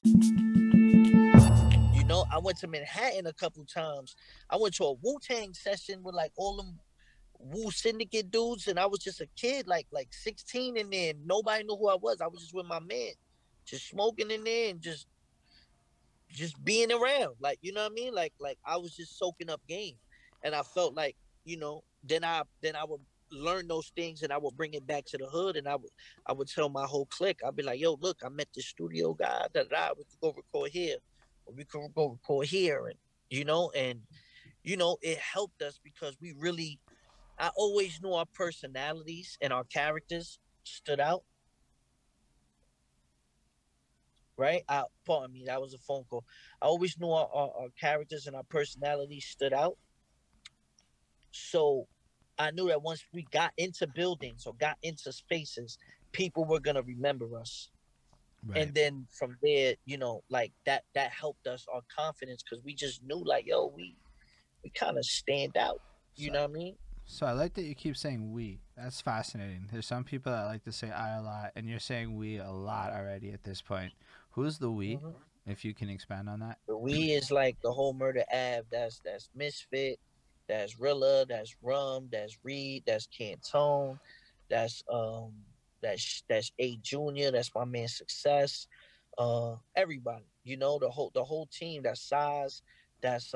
You know, I went to Manhattan a couple times. I went to a Wu Tang session with like all them Wu Syndicate dudes, and I was just a kid, like 16 in there. And nobody knew who I was. I was just with my man, just smoking in there and just being around. Like, you know what I mean? Like I was just soaking up game, and I felt like, then I would learn those things and I would bring it back to the hood, and I would tell my whole clique. I'd be like, yo, look, I met this studio guy. We could go record here, or we could go record here, and it helped us because we really. I always knew our personalities and our characters stood out, right? Pardon me, that was a phone call. I always knew our characters and our personalities stood out. So I knew that once we got into buildings or got into spaces, people were gonna remember us. Right. And then from there, like that helped us our confidence because we just knew like, yo, we kind of stand out. You So, know what I mean? so I like that you keep saying we. That's fascinating. There's some people that like to say I a lot, and you're saying we a lot already at this point. Who's the we? Hmm. If you can expand on that. The we is like the whole Murder Ave. That's Misfit. That's Rilla. That's Rum. That's Reed. That's Cantone. That's A Junior. That's my man Success. Everybody. The whole team. That's Size. That's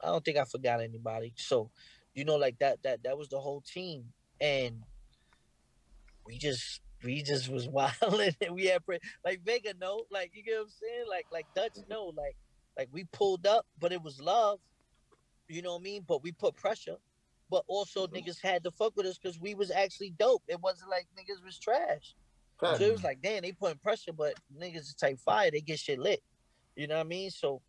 I don't think I forgot anybody. So, like that was the whole team, and we just was wilding, and we had like Vega know, like you get what I'm saying, like Dutch know, like we pulled up, but it was love, you know what I mean? But we put pressure, but also Mhm. niggas had to fuck with us because we was actually dope. It wasn't like niggas was trash. So it Facts. was like, damn, they putting pressure, but niggas is type fire, they get shit lit. You know what I mean? So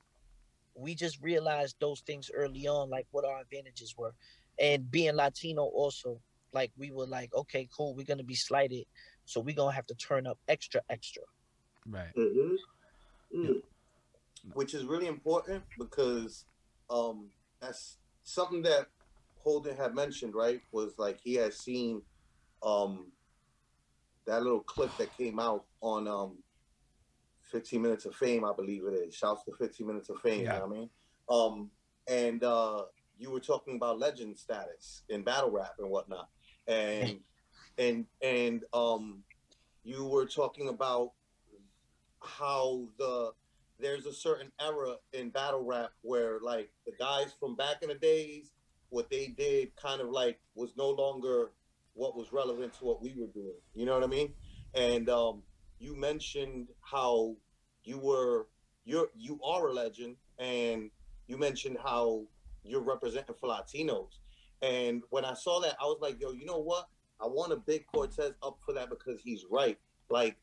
we just realized those things early on, like what our advantages were. And being Latino also, like we were like, okay, cool, we're gonna be slighted. So we're gonna have to turn up extra, extra. Right. Hmm. Yep. Mm. Which is really important because that's something that Holden had mentioned, right? Was like he had seen um, that little clip that came out on 15 Minutes of Fame, I believe it is. Shouts to 15 Minutes of Fame, you Yeah. know what I mean? And you were talking about legend status in battle rap and whatnot. And and you were talking about how there's a certain era in battle rap where like the guys from back in the days, what they did kind of like was no longer what was relevant to what we were doing. You know what I mean? And you mentioned how you were you are a legend, and you mentioned how you're representing for Latinos. And when I saw that, I was like, yo, you know what? I want a big Cortez up for that because he's right. Like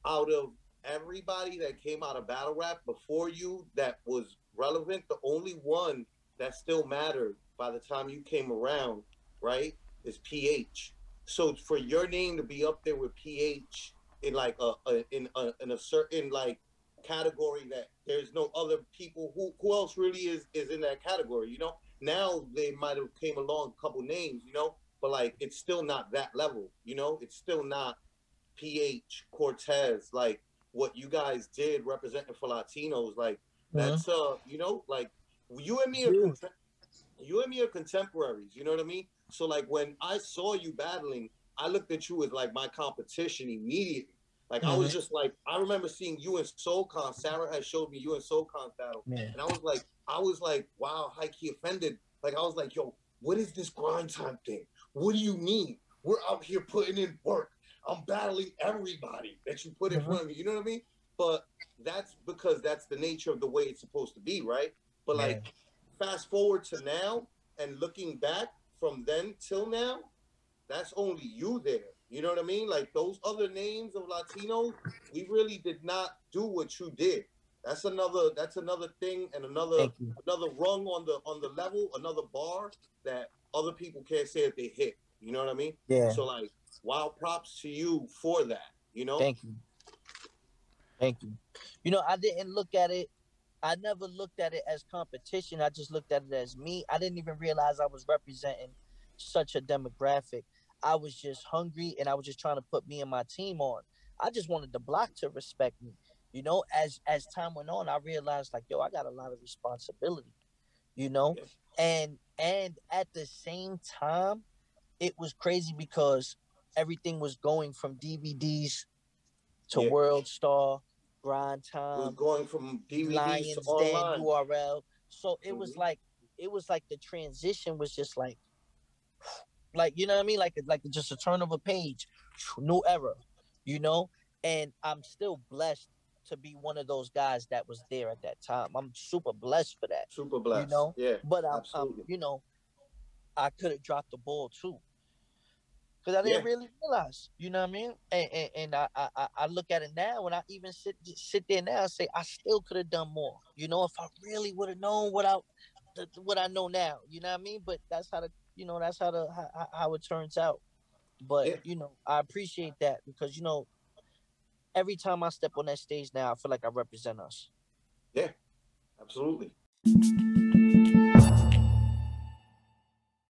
out of everybody that came out of battle rap before you that was relevant, the only one that still mattered by the time you came around, right, is PH. So for your name to be up there with PH in like in a certain like category that there's no other people who else really is in that category, you know. Now they might have came along a couple names, you know, but like it's still not that level, you know. It's still not PH, Cortez, like what you guys did representing for Latinos, like Mm-hmm. that's you know, like you and me are Huge. you and me are contemporaries. You know what I mean? So like when I saw you battling, I looked at you as like my competition immediately. Like I was Mm-hmm. just like I remember seeing you in SoulCon. Sarah had showed me you in SoulCon battle, Yeah. and I was like, wow, Heike offended. Like I was like, yo, what is this grind time thing? What do you mean? We're out here putting in work. I'm battling everybody that you put in Mm-hmm. front of me. You know what I mean? But that's because that's the nature of the way it's supposed to be, right? But Yeah. like fast forward to now and looking back from then till now, that's only you there. You know what I mean? Like those other names of Latinos, we really did not do what you did. That's another thing and another Thank you. another rung on the level, another bar that other people can't say that they hit. You know what I mean? Yeah. So like, wow, props to you for that. You know? Thank you. Thank you. I didn't look at it. I never looked at it as competition. I just looked at it as me. I didn't even realize I was representing such a demographic. I was just hungry and I was just trying to put me and my team on. I just wanted the block to respect me. You know, as time went on, I realized like, yo, I got a lot of responsibility. You know, Yeah. and at the same time, it was crazy because everything was going from DVDs to Yeah. World Star, Grind It was Time, going from DVDs to Lions Den, online. URL. So Hmm. it was like the transition was just like you know what I mean, like just a turn of a page, new era, you know. And I'm still blessed to be one of those guys that was there at that time. I'm super blessed for that, Super you blessed. know. Yeah, But I'm absolutely. you know, I could have dropped the ball too because I Yeah, didn't really realize, you know what I mean? And I look at it now when I even sit there now and say I still could have done more. You know, if I really would have known what I know now, you know what I mean? But that's how how it turns out. But yeah, you know, I appreciate that because you know, every time I step on that stage now, I feel like I represent us. yeah, absolutely.